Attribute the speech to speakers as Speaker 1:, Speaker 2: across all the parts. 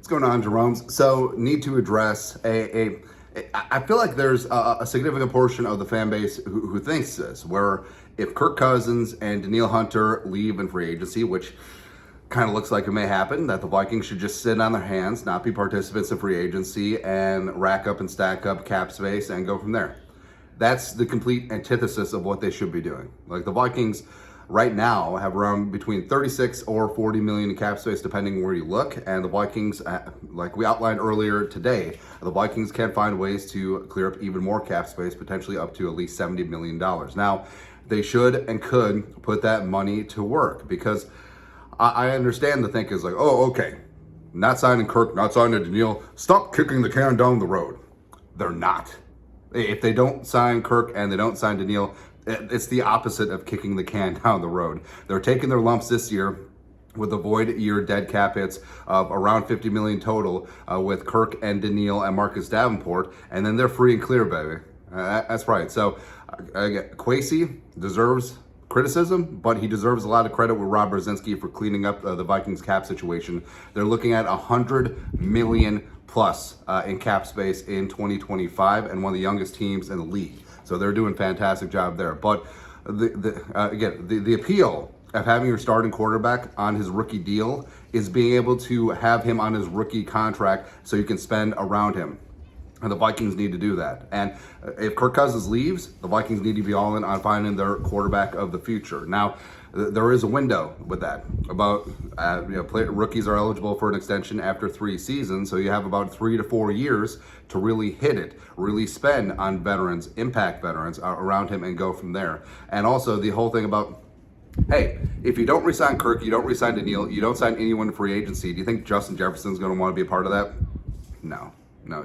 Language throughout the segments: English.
Speaker 1: What's going on, Jerome's? So, need to address I feel like there's a significant portion of the fan base who thinks this, where if Kirk Cousins and Danielle Hunter leave in free agency, which kind of looks like it may happen, that the Vikings should just sit on their hands, not be participants in free agency, and rack up and stack up cap space and go from there. That's the complete antithesis of what they should be doing. Like, the Vikings right now have around between 36 or 40 million in cap space, depending where you look. And the Vikings, like we outlined earlier today, the Vikings can find ways to clear up even more cap space, potentially up to at least $70 million. Now, they should and could put that money to work, because I understand the think is like, oh, okay, not signing Kirk, not signing Danielle, stop kicking the can down the road. They're not. If they don't sign Kirk and they don't sign Danielle, it's the opposite of kicking the can down the road. They're taking their lumps this year with the void year dead cap hits of around 50 million total with Kirk and Danielle and Marcus Davenport, and then they're free and clear, baby. That's right. So Kwesi deserves criticism, but he deserves a lot of credit with Rob Brzezinski for cleaning up the Vikings cap situation. They're looking at 100 million plus in cap space in 2025, and one of the youngest teams in the league. So they're doing a fantastic job there. But the appeal of having your starting quarterback on his rookie deal is being able to have him on his rookie contract so you can spend around him. And the Vikings need to do that. And if Kirk Cousins leaves, the Vikings need to be all in on finding their quarterback of the future. Now, there is a window with that. About rookies are eligible for an extension after 3 seasons, so you have about 3 to 4 years to really hit it, really spend on veterans, impact veterans around him, and go from there. And also the whole thing about, hey, if you don't re-sign Kirk, you don't re-sign Danielle, you don't sign anyone in free agency, do you think Justin Jefferson's going to want to be a part of that? No,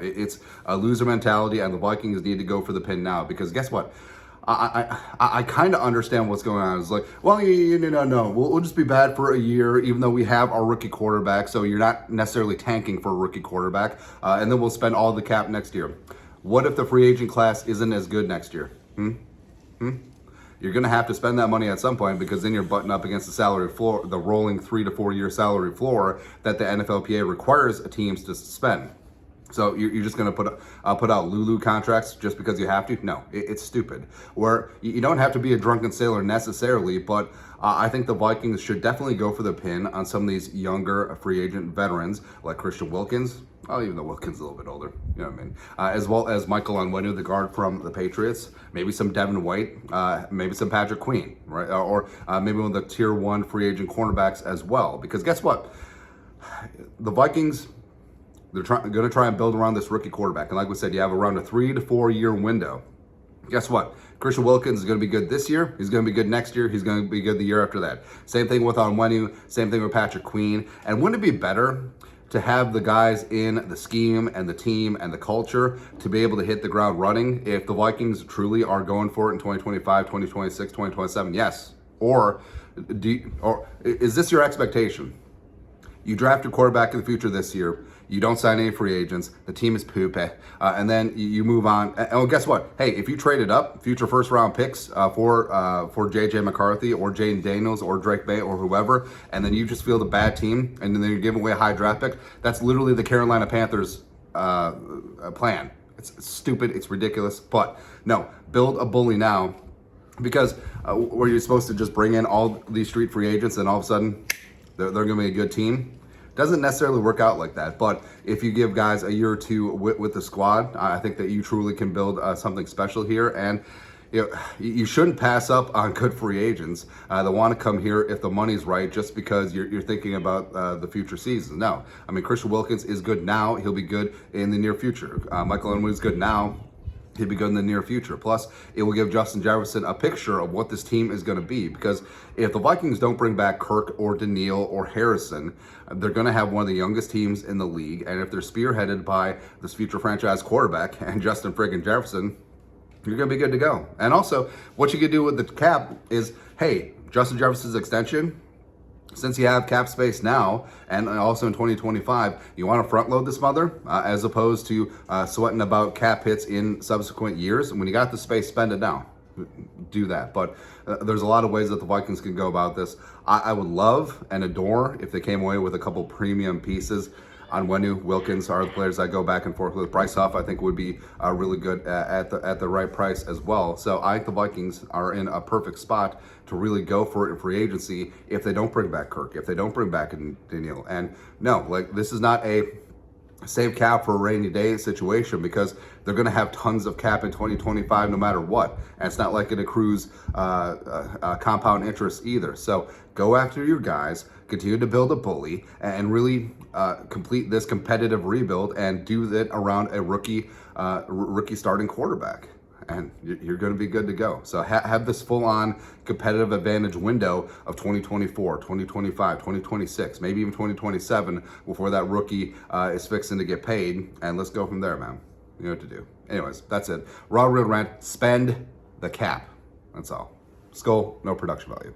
Speaker 1: it's a loser mentality, and the Vikings need to go for the pin now, because guess what? I kind of understand what's going on. It's like, well, no, we'll just be bad for a year, even though we have our rookie quarterback, so you're not necessarily tanking for a rookie quarterback, and then we'll spend all the cap next year. What if the free agent class isn't as good next year? You're going to have to spend that money at some point, because then you're butting up against the salary floor, the rolling 3 to 4 year salary floor that the NFLPA requires teams to spend. So you're just going to put out Lulu contracts just because you have to? No, it's stupid. Where you don't have to be a drunken sailor necessarily, but I think the Vikings should definitely go for the pin on some of these younger free agent veterans like Christian Wilkins. Oh, even though Wilkins is a little bit older, you know what I mean? As well as Michael Onwenu, the guard from the Patriots. Maybe some Devin White, maybe some Patrick Queen, right? Or maybe one of the tier 1 free agent cornerbacks as well. Because guess what? The Vikings, they're going to try and build around this rookie quarterback. And like we said, you have around a 3 to 4 year window. Guess what? Christian Wilkins is going to be good this year. He's going to be good next year. He's going to be good the year after that. Same thing with Onwenu. Same thing with Patrick Queen. And wouldn't it be better to have the guys in the scheme and the team and the culture to be able to hit the ground running if the Vikings truly are going for it in 2025, 2026, 2027? Yes. Or is this your expectation? You draft your quarterback in the future this year. You don't sign any free agents. The team is poop. And then you move on. And guess what? Hey, if you traded up future first round picks for J.J. McCarthy or Jaden Daniels or Drake May or whoever, and then you just field a bad team and then you're giving away a high draft pick, that's literally the Carolina Panthers plan. It's stupid. It's ridiculous. But no, build a bully now, because were you supposed to just bring in all these street free agents and all of a sudden they're going to be a good team? Doesn't necessarily work out like that, but if you give guys a year or two with the squad, I think that you truly can build something special here. And you shouldn't pass up on good free agents that want to come here if the money's right, just because you're thinking about the future seasons. No, I mean, Christian Wilkins is good now. He'll be good in the near future. Michael Onwenu is good now. He'll be good in the near future. Plus, it will give Justin Jefferson a picture of what this team is going to be. Because if the Vikings don't bring back Kirk or Danielle or Harrison, they're going to have one of the youngest teams in the league. And if they're spearheaded by this future franchise quarterback and Justin friggin' Jefferson, you're going to be good to go. And also, what you can do with the cap is, hey, Justin Jefferson's extension, since you have cap space now, and also in 2025, you want to front load this mother as opposed to sweating about cap hits in subsequent years. And when you got the space, spend it now. Do that. But there's a lot of ways that the Vikings can go about this. I would love and adore if they came away with a couple premium pieces. Onwenu, Wilkins are the players I go back and forth with. Bryce Huff, I think, would be really good at the right price as well. So I think the Vikings are in a perfect spot to really go for it in free agency if they don't bring back Kirk, if they don't bring back Daniil. And no, like, this is not a save cap for a rainy day situation, because they're going to have tons of cap in 2025 no matter what. And it's not like it accrues compound interest either. So go after your guys, continue to build a bully, and really complete this competitive rebuild, and do that around a rookie starting quarterback. And you're going to be good to go. So have this full-on competitive advantage window of 2024, 2025, 2026, maybe even 2027 before that rookie is fixing to get paid. And let's go from there, man. You know what to do. Anyways, that's it. Raw Real Rant. Spend the cap. That's all. Skull, no production value.